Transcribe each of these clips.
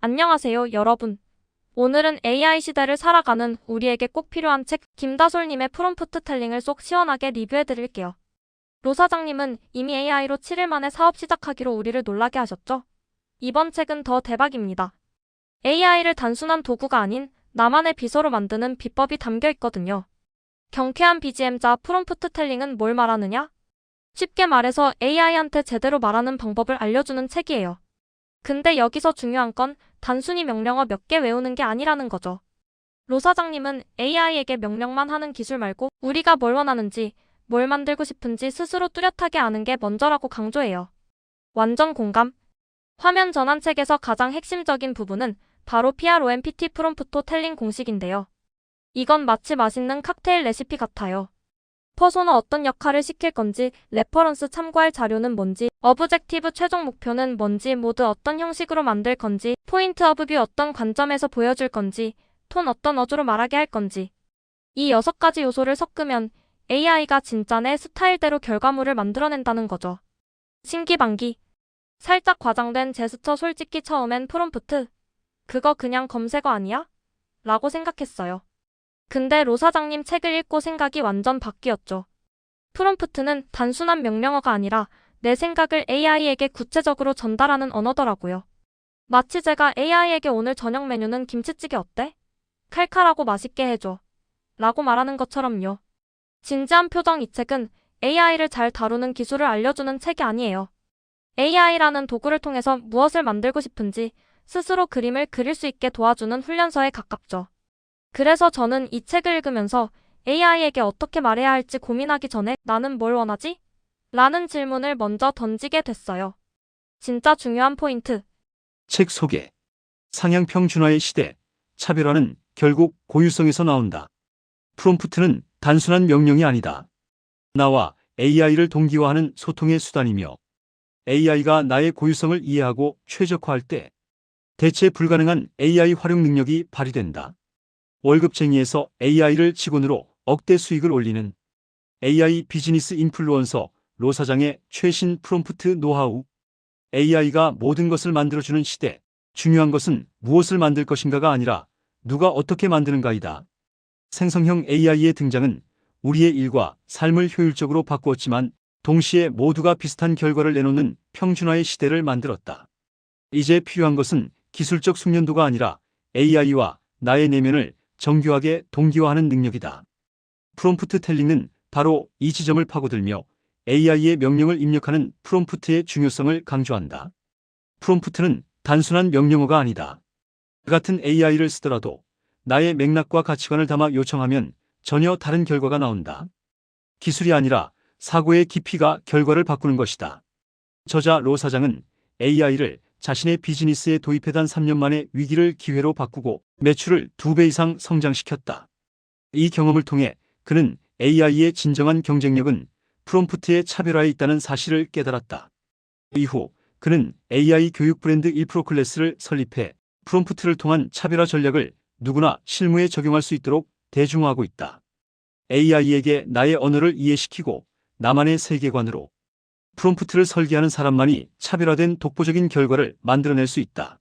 안녕하세요, 여러분. 오늘은 AI 시대를 살아가는 우리에게 꼭 필요한 책 김다솔님의 프롬프트 텔링을 쏙 시원하게 리뷰해드릴게요. 로 사장님은 이미 AI로 7일 만에 사업 시작하기로 우리를 놀라게 하셨죠? 이번 책은 더 대박입니다. AI를 단순한 도구가 아닌 나만의 비서로 만드는 비법이 담겨 있거든요. 경쾌한 BGM자 프롬프트 텔링은 뭘 말하느냐? 쉽게 말해서 AI한테 제대로 말하는 방법을 알려주는 책이에요. 근데 여기서 중요한 건 단순히 명령어 몇 개 외우는 게 아니라는 거죠. 로 사장님은 AI에게 명령만 하는 기술 말고 우리가 뭘 원하는지, 뭘 만들고 싶은지 스스로 뚜렷하게 아는 게 먼저라고 강조해요. 완전 공감. 화면 전환책에서 가장 핵심적인 부분은 바로 PROMPT 프롬프트 텔링 공식인데요. 이건 마치 맛있는 칵테일 레시피 같아요. 퍼소는 어떤 역할을 시킬 건지, 레퍼런스 참고할 자료는 뭔지, 어브젝티브 최종 목표는 뭔지, 모드 어떤 형식으로 만들 건지, 포인트 오브 뷰 어떤 관점에서 보여줄 건지, 톤 어떤 어조로 말하게 할 건지. 이 6가지 요소를 섞으면 AI가 진짜 내 스타일대로 결과물을 만들어낸다는 거죠. 신기반기. 살짝 과장된 제스처. 솔직히 처음엔 프롬프트, 그거 그냥 검색어 아니야? 라고 생각했어요. 근데 로 사장님 책을 읽고 생각이 완전 바뀌었죠. 프롬프트는 단순한 명령어가 아니라 내 생각을 AI에게 구체적으로 전달하는 언어더라고요. 마치 제가 AI에게 오늘 저녁 메뉴는 김치찌개 어때? 칼칼하고 맛있게 해줘. 라고 말하는 것처럼요. 진지한 표정. 이 책은 AI를 잘 다루는 기술을 알려주는 책이 아니에요. AI라는 도구를 통해서 무엇을 만들고 싶은지 스스로 그림을 그릴 수 있게 도와주는 훈련서에 가깝죠. 그래서 저는 이 책을 읽으면서 AI에게 어떻게 말해야 할지 고민하기 전에 나는 뭘 원하지? 라는 질문을 먼저 던지게 됐어요. 진짜 중요한 포인트. 책 소개. 상향평 준화의 시대. 차별화는 결국 고유성에서 나온다. 프롬프트는 단순한 명령이 아니다. 나와 AI를 동기화하는 소통의 수단이며 AI가 나의 고유성을 이해하고 최적화할 때 대체 불가능한 AI 활용 능력이 발휘된다. 월급쟁이에서 AI를 직원으로 억대 수익을 올리는 AI 비즈니스 인플루언서 로 사장의 최신 프롬프트 노하우. AI가 모든 것을 만들어주는 시대. 중요한 것은 무엇을 만들 것인가가 아니라 누가 어떻게 만드는가이다. 생성형 AI의 등장은 우리의 일과 삶을 효율적으로 바꾸었지만 동시에 모두가 비슷한 결과를 내놓는 평준화의 시대를 만들었다. 이제 필요한 것은 기술적 숙련도가 아니라 AI와 나의 내면을 정교하게 동기화하는 능력이다. 프롬프트 텔링은 바로 이 지점을 파고들며 AI의 명령을 입력하는 프롬프트의 중요성을 강조한다. 프롬프트는 단순한 명령어가 아니다. 같은 AI를 쓰더라도 나의 맥락과 가치관을 담아 요청하면 전혀 다른 결과가 나온다. 기술이 아니라 사고의 깊이가 결과를 바꾸는 것이다. 저자 로 사장은 AI를 자신의 비즈니스에 도입해단 3년 만에 위기를 기회로 바꾸고 매출을 2배 이상 성장시켰다. 이 경험을 통해 그는 AI의 진정한 경쟁력은 프롬프트의 차별화에 있다는 사실을 깨달았다. 이후 그는 AI 교육 브랜드 1프로클래스를 설립해 프롬프트를 통한 차별화 전략을 누구나 실무에 적용할 수 있도록 대중화하고 있다. AI에게 나의 언어를 이해시키고 나만의 세계관으로 프롬프트를 설계하는 사람만이 차별화된 독보적인 결과를 만들어낼 수 있다.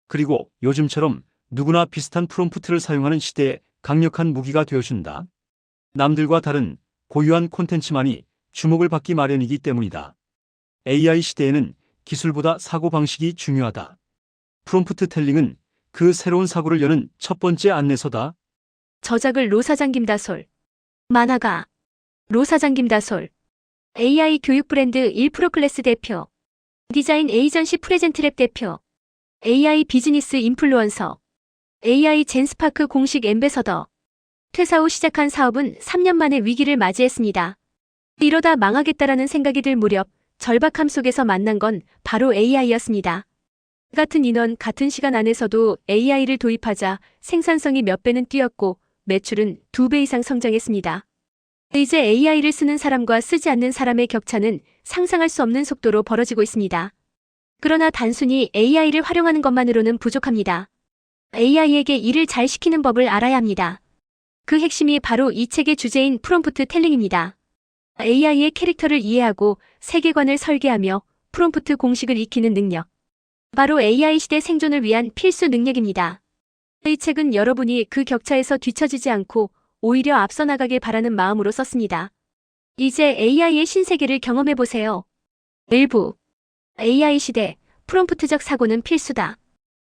그리고 요즘처럼 누구나 비슷한 프롬프트를 사용하는 시대에 강력한 무기가 되어준다. 남들과 다른 고유한 콘텐츠만이 주목을 받기 마련이기 때문이다. AI 시대에는 기술보다 사고방식이 중요하다. 프롬프트 텔링은 그 새로운 사고를 여는 첫 번째 안내서다. 저작을 로 사장 김다솔. 만화가 로 사장 김다솔. AI 교육 브랜드 1프로클래스 대표. 디자인 에이전시 프레젠트랩 대표. AI 비즈니스 인플루언서. AI 젠스파크 공식 앰베서더. 퇴사 후 시작한 사업은 3년 만에 위기를 맞이했습니다. 이러다 망하겠다라는 생각이 들 무렵 절박함 속에서 만난 건 바로 AI였습니다. 같은 인원, 같은 시간 안에서도 AI를 도입하자 생산성이 몇 배는 뛰었고 매출은 2배 이상 성장했습니다. 이제 AI를 쓰는 사람과 쓰지 않는 사람의 격차는 상상할 수 없는 속도로 벌어지고 있습니다. 그러나 단순히 AI를 활용하는 것만으로는 부족합니다. AI에게 일을 잘 시키는 법을 알아야 합니다. 그 핵심이 바로 이 책의 주제인 프롬프트 텔링입니다. AI의 캐릭터를 이해하고 세계관을 설계하며 프롬프트 공식을 익히는 능력. 바로 AI 시대 생존을 위한 필수 능력입니다. 이 책은 여러분이 그 격차에서 뒤처지지 않고 오히려 앞서 나가길 바라는 마음으로 썼습니다. 이제 AI의 신세계를 경험해보세요. 일부 AI 시대 프롬프트적 사고는 필수다.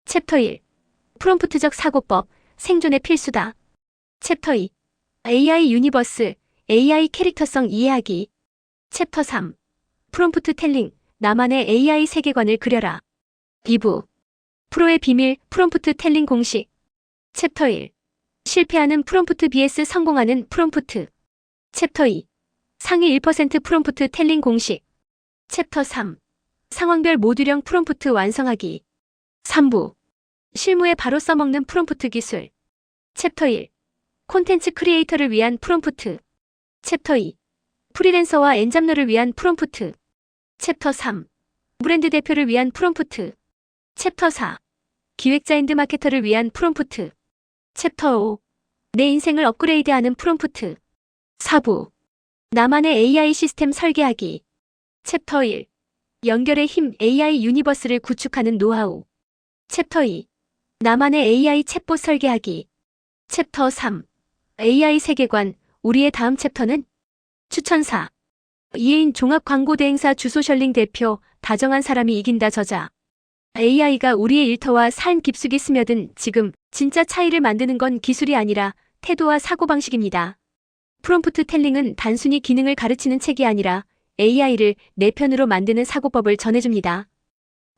챕터 1 프롬프트적 사고법 생존의 필수다. 챕터 2 AI 유니버스 AI 캐릭터성 이해하기. 챕터 3 프롬프트 텔링 나만의 AI 세계관을 그려라. 2부 프로의 비밀 프롬프트 텔링 공식. 챕터 1 실패하는 프롬프트 vs 성공하는 프롬프트. 챕터 2 상위 1% 프롬프트 텔링 공식. 챕터 3 상황별 모듈형 프롬프트 완성하기. 3부 실무에 바로 써먹는 프롬프트 기술. 챕터 1 콘텐츠 크리에이터를 위한 프롬프트. 챕터 2 프리랜서와 엔잡러를 위한 프롬프트. 챕터 3 브랜드 대표를 위한 프롬프트. 챕터 4 기획자 앤드 마케터를 위한 프롬프트. 챕터 5 내 인생을 업그레이드하는 프롬프트. 4부 나만의 AI 시스템 설계하기. 챕터 1 연결의 힘 AI 유니버스를 구축하는 노하우. 챕터 2 나만의 AI 챗봇 설계하기. 챕터 3 AI 세계관 우리의 다음 챕터는 추천사 이혜인 종합광고대행사 주소셜링 대표 다정한 사람이 이긴다 저자. AI가 우리의 일터와 삶 깊숙이 스며든 지금 진짜 차이를 만드는 건 기술이 아니라 태도와 사고방식입니다. 프롬프트 텔링은 단순히 기능을 가르치는 책이 아니라 AI를 내 편으로 만드는 사고법을 전해줍니다.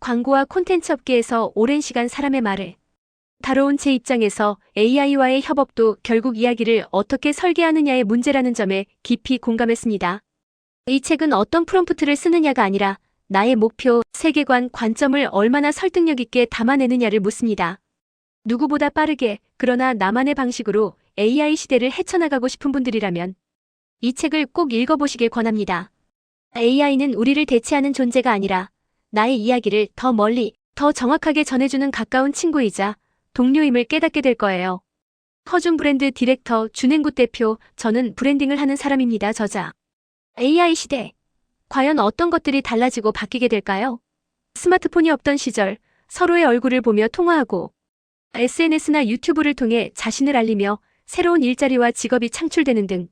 광고와 콘텐츠 업계에서 오랜 시간 사람의 말을 다뤄온 제 입장에서 AI와의 협업도 결국 이야기를 어떻게 설계하느냐의 문제라는 점에 깊이 공감했습니다. 이 책은 어떤 프롬프트를 쓰느냐가 아니라 나의 목표, 세계관, 관점을 얼마나 설득력 있게 담아내느냐를 묻습니다. 누구보다 빠르게 그러나 나만의 방식으로 AI 시대를 헤쳐나가고 싶은 분들이라면 이 책을 꼭 읽어보시길 권합니다. AI는 우리를 대체하는 존재가 아니라 나의 이야기를 더 멀리, 더 정확하게 전해주는 가까운 친구이자 동료임을 깨닫게 될 거예요. 허준 브랜드 디렉터 준행구 대표, 저는 브랜딩을 하는 사람입니다. 저자. AI 시대. 과연 어떤 것들이 달라지고 바뀌게 될까요? 스마트폰이 없던 시절 서로의 얼굴을 보며 통화하고 SNS나 유튜브를 통해 자신을 알리며 새로운 일자리와 직업이 창출되는 등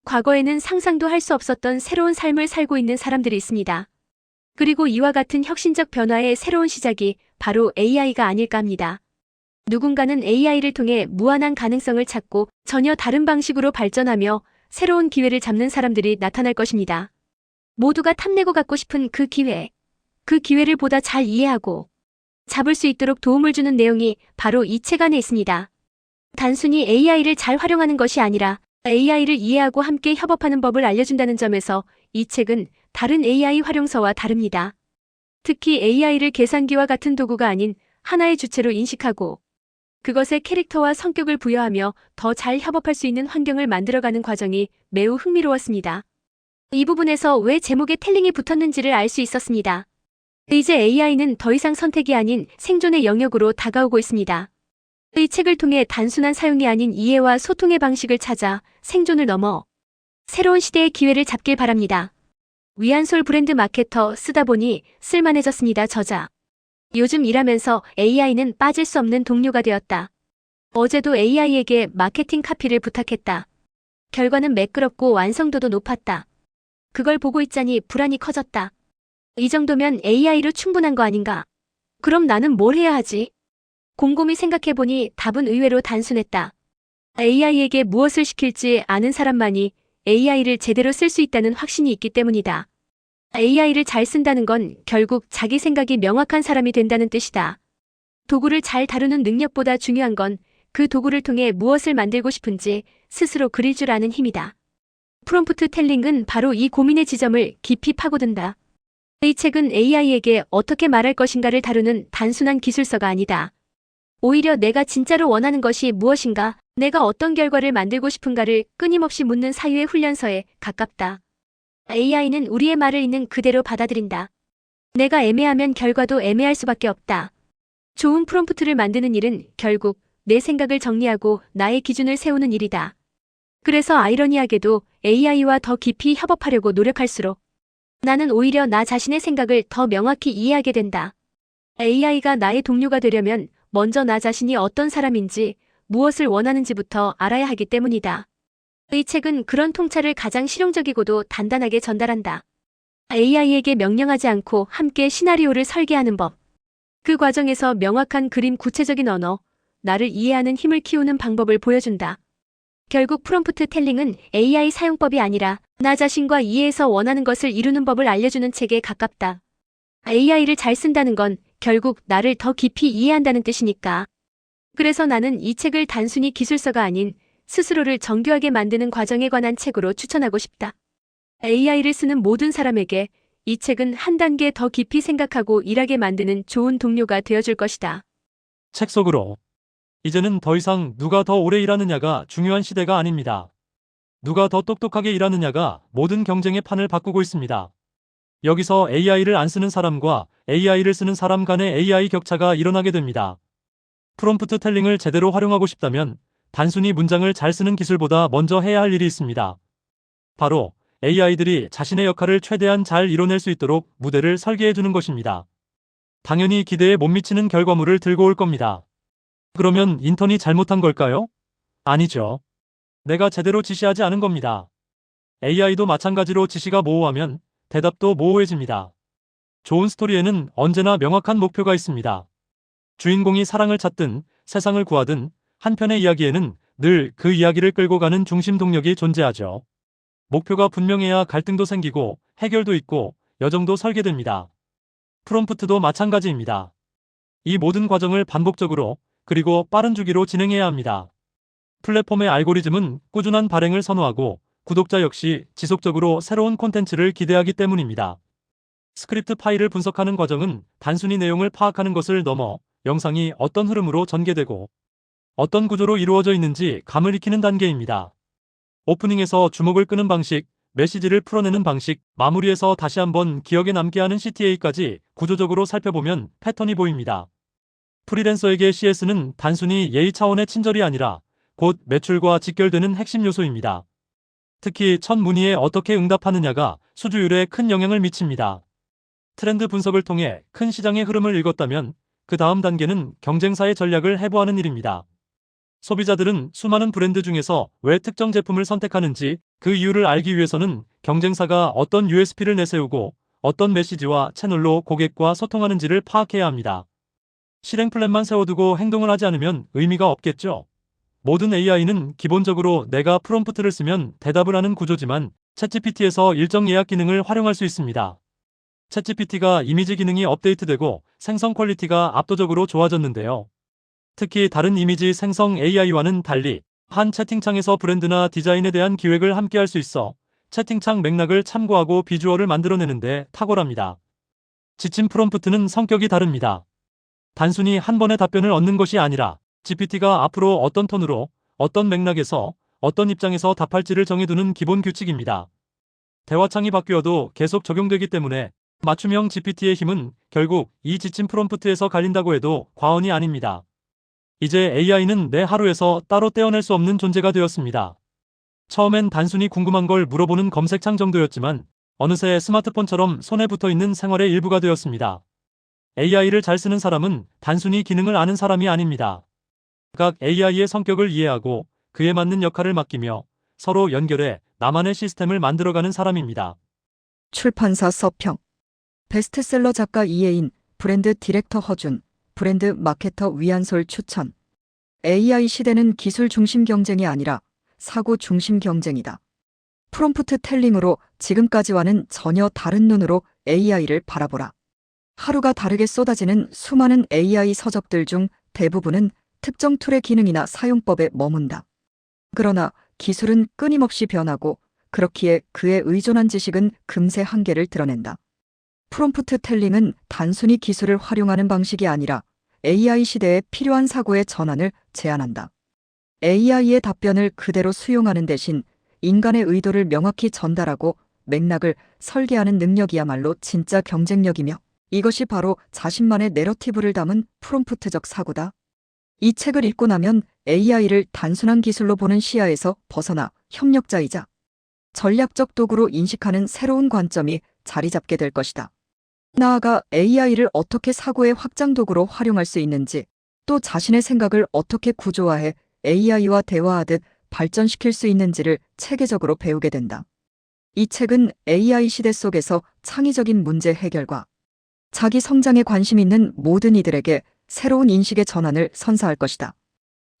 과거에는 상상도 할 수 없었던 새로운 삶을 살고 있는 사람들이 있습니다. 그리고 이와 같은 혁신적 변화의 새로운 시작이 바로 AI가 아닐까 합니다. 누군가는 AI를 통해 무한한 가능성을 찾고 전혀 다른 방식으로 발전하며 새로운 기회를 잡는 사람들이 나타날 것입니다. 모두가 탐내고 갖고 싶은 그 기회를 보다 잘 이해하고 잡을 수 있도록 도움을 주는 내용이 바로 이 책 안에 있습니다. 단순히 AI를 잘 활용하는 것이 아니라 AI를 이해하고 함께 협업하는 법을 알려준다는 점에서 이 책은 다른 AI 활용서와 다릅니다. 특히 AI를 계산기와 같은 도구가 아닌 하나의 주체로 인식하고 그것의 캐릭터와 성격을 부여하며 더 잘 협업할 수 있는 환경을 만들어가는 과정이 매우 흥미로웠습니다. 이 부분에서 왜 제목에 텔링이 붙었는지를 알 수 있었습니다. 이제 AI는 더 이상 선택이 아닌 생존의 영역으로 다가오고 있습니다. 이 책을 통해 단순한 사용이 아닌 이해와 소통의 방식을 찾아 생존을 넘어 새로운 시대의 기회를 잡길 바랍니다. 위안솔 브랜드 마케터 쓰다 보니 쓸만해졌습니다. 저자. 요즘 일하면서 AI는 빠질 수 없는 동료가 되었다. 어제도 AI에게 마케팅 카피를 부탁했다. 결과는 매끄럽고 완성도도 높았다. 그걸 보고 있자니 불안이 커졌다. 이 정도면 AI로 충분한 거 아닌가? 그럼 나는 뭘 해야 하지? 곰곰이 생각해보니 답은 의외로 단순했다. AI에게 무엇을 시킬지 아는 사람만이 AI를 제대로 쓸 수 있다는 확신이 있기 때문이다. AI를 잘 쓴다는 건 결국 자기 생각이 명확한 사람이 된다는 뜻이다. 도구를 잘 다루는 능력보다 중요한 건 그 도구를 통해 무엇을 만들고 싶은지 스스로 그릴 줄 아는 힘이다. 프롬프트 텔링은 바로 이 고민의 지점을 깊이 파고든다. 이 책은 AI에게 어떻게 말할 것인가를 다루는 단순한 기술서가 아니다. 오히려 내가 진짜로 원하는 것이 무엇인가, 내가 어떤 결과를 만들고 싶은가를 끊임없이 묻는 사유의 훈련서에 가깝다. AI는 우리의 말을 있는 그대로 받아들인다. 내가 애매하면 결과도 애매할 수밖에 없다. 좋은 프롬프트를 만드는 일은 결국 내 생각을 정리하고 나의 기준을 세우는 일이다. 그래서 아이러니하게도 AI와 더 깊이 협업하려고 노력할수록 나는 오히려 나 자신의 생각을 더 명확히 이해하게 된다. AI가 나의 동료가 되려면 먼저 나 자신이 어떤 사람인지, 무엇을 원하는지부터 알아야 하기 때문이다. 이 책은 그런 통찰을 가장 실용적이고도 단단하게 전달한다. AI에게 명령하지 않고 함께 시나리오를 설계하는 법. 그 과정에서 명확한 그림, 구체적인 언어, 나를 이해하는 힘을 키우는 방법을 보여준다. 결국 프롬프트 텔링은 AI 사용법이 아니라 나 자신과 이해해서 원하는 것을 이루는 법을 알려주는 책에 가깝다. AI를 잘 쓴다는 건 결국 나를 더 깊이 이해한다는 뜻이니까. 그래서 나는 이 책을 단순히 기술서가 아닌 스스로를 정교하게 만드는 과정에 관한 책으로 추천하고 싶다. AI를 쓰는 모든 사람에게 이 책은 한 단계 더 깊이 생각하고 일하게 만드는 좋은 동료가 되어줄 것이다. 책 속으로. 이제는 더 이상 누가 더 오래 일하느냐가 중요한 시대가 아닙니다. 누가 더 똑똑하게 일하느냐가 모든 경쟁의 판을 바꾸고 있습니다. 여기서 AI를 안 쓰는 사람과 AI를 쓰는 사람 간의 AI 격차가 일어나게 됩니다. 프롬프트 텔링을 제대로 활용하고 싶다면 단순히 문장을 잘 쓰는 기술보다 먼저 해야 할 일이 있습니다. 바로 AI들이 자신의 역할을 최대한 잘 이뤄낼 수 있도록 무대를 설계해주는 것입니다. 당연히 기대에 못 미치는 결과물을 들고 올 겁니다. 그러면 인턴이 잘못한 걸까요? 아니죠. 내가 제대로 지시하지 않은 겁니다. AI도 마찬가지로 지시가 모호하면 대답도 모호해집니다. 좋은 스토리에는 언제나 명확한 목표가 있습니다. 주인공이 사랑을 찾든 세상을 구하든 한편의 이야기에는 늘 그 이야기를 끌고 가는 중심 동력이 존재하죠. 목표가 분명해야 갈등도 생기고 해결도 있고 여정도 설계됩니다. 프롬프트도 마찬가지입니다. 이 모든 과정을 반복적으로 그리고 빠른 주기로 진행해야 합니다. 플랫폼의 알고리즘은 꾸준한 발행을 선호하고 구독자 역시 지속적으로 새로운 콘텐츠를 기대하기 때문입니다. 스크립트 파일을 분석하는 과정은 단순히 내용을 파악하는 것을 넘어 영상이 어떤 흐름으로 전개되고 어떤 구조로 이루어져 있는지 감을 익히는 단계입니다. 오프닝에서 주목을 끄는 방식, 메시지를 풀어내는 방식, 마무리에서 다시 한번 기억에 남게 하는 CTA까지 구조적으로 살펴보면 패턴이 보입니다. 프리랜서에게 CS는 단순히 예의 차원의 친절이 아니라 곧 매출과 직결되는 핵심 요소입니다. 특히 첫 문의에 어떻게 응답하느냐가 수주율에 큰 영향을 미칩니다. 트렌드 분석을 통해 큰 시장의 흐름을 읽었다면 그 다음 단계는 경쟁사의 전략을 해부하는 일입니다. 소비자들은 수많은 브랜드 중에서 왜 특정 제품을 선택하는지 그 이유를 알기 위해서는 경쟁사가 어떤 USP를 내세우고 어떤 메시지와 채널로 고객과 소통하는지를 파악해야 합니다. 실행 플랜만 세워두고 행동을 하지 않으면 의미가 없겠죠. 모든 AI는 기본적으로 내가 프롬프트를 쓰면 대답을 하는 구조지만 챗GPT에서 일정 예약 기능을 활용할 수 있습니다. 챗GPT가 이미지 기능이 업데이트되고 생성 퀄리티가 압도적으로 좋아졌는데요. 특히 다른 이미지 생성 AI와는 달리 한 채팅창에서 브랜드나 디자인에 대한 기획을 함께 할 수 있어 채팅창 맥락을 참고하고 비주얼을 만들어내는데 탁월합니다. 지침 프롬프트는 성격이 다릅니다. 단순히 한 번의 답변을 얻는 것이 아니라 GPT가 앞으로 어떤 톤으로, 어떤 맥락에서, 어떤 입장에서 답할지를 정해두는 기본 규칙입니다. 대화창이 바뀌어도 계속 적용되기 때문에 맞춤형 GPT의 힘은 결국 이 지침 프롬프트에서 갈린다고 해도 과언이 아닙니다. 이제 AI는 내 하루에서 따로 떼어낼 수 없는 존재가 되었습니다. 처음엔 단순히 궁금한 걸 물어보는 검색창 정도였지만 어느새 스마트폰처럼 손에 붙어있는 생활의 일부가 되었습니다. AI를 잘 쓰는 사람은 단순히 기능을 아는 사람이 아닙니다. 각 AI의 성격을 이해하고 그에 맞는 역할을 맡기며 서로 연결해 나만의 시스템을 만들어가는 사람입니다. 출판사 서평. 베스트셀러 작가 이혜인, 브랜드 디렉터 허준, 브랜드 마케터 위안솔 추천. AI 시대는 기술 중심 경쟁이 아니라 사고 중심 경쟁이다. 프롬프트 텔링으로 지금까지와는 전혀 다른 눈으로 AI를 바라보라. 하루가 다르게 쏟아지는 수많은 AI 서적들 중 대부분은 특정 툴의 기능이나 사용법에 머문다. 그러나 기술은 끊임없이 변하고 그렇기에 그에 의존한 지식은 금세 한계를 드러낸다. 프롬프트 텔링은 단순히 기술을 활용하는 방식이 아니라 AI 시대에 필요한 사고의 전환을 제안한다. AI의 답변을 그대로 수용하는 대신 인간의 의도를 명확히 전달하고 맥락을 설계하는 능력이야말로 진짜 경쟁력이며 이것이 바로 자신만의 내러티브를 담은 프롬프트적 사고다. 이 책을 읽고 나면 AI를 단순한 기술로 보는 시야에서 벗어나 협력자이자 전략적 도구로 인식하는 새로운 관점이 자리 잡게 될 것이다. 나아가 AI를 어떻게 사고의 확장 도구로 활용할 수 있는지, 또 자신의 생각을 어떻게 구조화해 AI와 대화하듯 발전시킬 수 있는지를 체계적으로 배우게 된다. 이 책은 AI 시대 속에서 창의적인 문제 해결과 자기 성장에 관심 있는 모든 이들에게 새로운 인식의 전환을 선사할 것이다.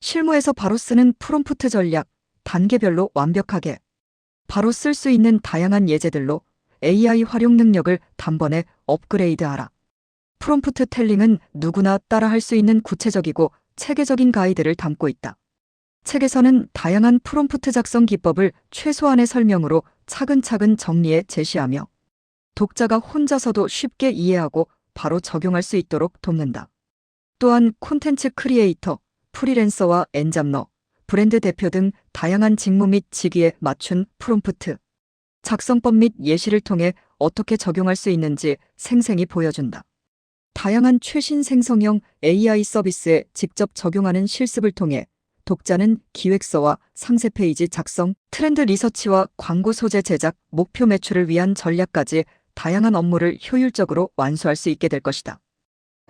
실무에서 바로 쓰는 프롬프트 전략, 단계별로 완벽하게 바로 쓸 수 있는 다양한 예제들로 AI 활용 능력을 단번에 업그레이드하라. 프롬프트 텔링은 누구나 따라할 수 있는 구체적이고 체계적인 가이드를 담고 있다. 책에서는 다양한 프롬프트 작성 기법을 최소한의 설명으로 차근차근 정리해 제시하며 독자가 혼자서도 쉽게 이해하고 바로 적용할 수 있도록 돕는다. 또한 콘텐츠 크리에이터, 프리랜서와 엔잡러, 브랜드 대표 등 다양한 직무 및 직위에 맞춘 프롬프트, 작성법 및 예시를 통해 어떻게 적용할 수 있는지 생생히 보여준다. 다양한 최신 생성형 AI 서비스에 직접 적용하는 실습을 통해 독자는 기획서와 상세 페이지 작성, 트렌드 리서치와 광고 소재 제작, 목표 매출을 위한 전략까지 다양한 업무를 효율적으로 완수할 수 있게 될 것이다.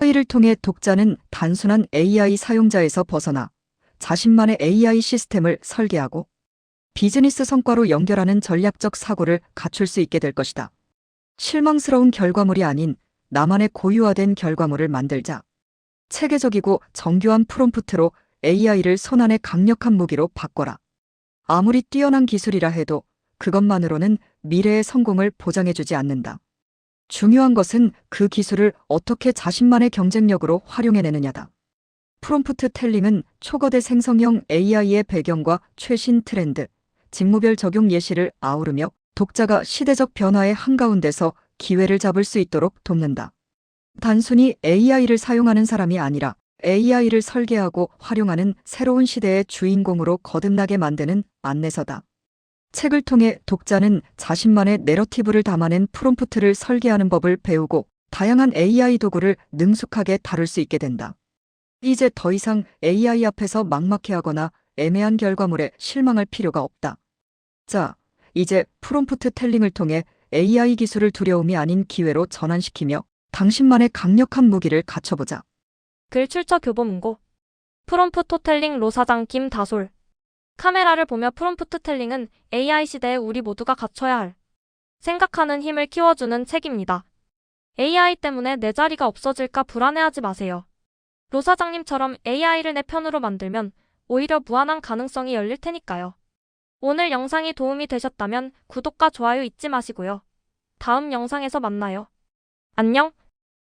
이를 통해 독자는 단순한 AI 사용자에서 벗어나 자신만의 AI 시스템을 설계하고 비즈니스 성과로 연결하는 전략적 사고를 갖출 수 있게 될 것이다. 실망스러운 결과물이 아닌 나만의 고유화된 결과물을 만들자. 체계적이고 정교한 프롬프트로 AI를 손안의 강력한 무기로 바꿔라. 아무리 뛰어난 기술이라 해도 그것만으로는 미래의 성공을 보장해주지 않는다. 중요한 것은 그 기술을 어떻게 자신만의 경쟁력으로 활용해내느냐다. 프롬프트 텔링은 초거대 생성형 AI의 배경과 최신 트렌드, 직무별 적용 예시를 아우르며 독자가 시대적 변화의 한가운데서 기회를 잡을 수 있도록 돕는다. 단순히 AI를 사용하는 사람이 아니라 AI를 설계하고 활용하는 새로운 시대의 주인공으로 거듭나게 만드는 안내서다. 책을 통해 독자는 자신만의 내러티브를 담아낸 프롬프트를 설계하는 법을 배우고 다양한 AI 도구를 능숙하게 다룰 수 있게 된다. 이제 더 이상 AI 앞에서 막막해하거나 애매한 결과물에 실망할 필요가 없다. 자, 이제 프롬프트 텔링을 통해 AI 기술을 두려움이 아닌 기회로 전환시키며 당신만의 강력한 무기를 갖춰보자. 글 출처 교보문고. 프롬프트 텔링 로사장 김다솔. 카메라를 보며 프롬프트 텔링은 AI 시대에 우리 모두가 갖춰야 할 생각하는 힘을 키워주는 책입니다. AI 때문에 내 자리가 없어질까 불안해하지 마세요. 로 사장님처럼 AI를 내 편으로 만들면 오히려 무한한 가능성이 열릴 테니까요. 오늘 영상이 도움이 되셨다면 구독과 좋아요 잊지 마시고요. 다음 영상에서 만나요. 안녕.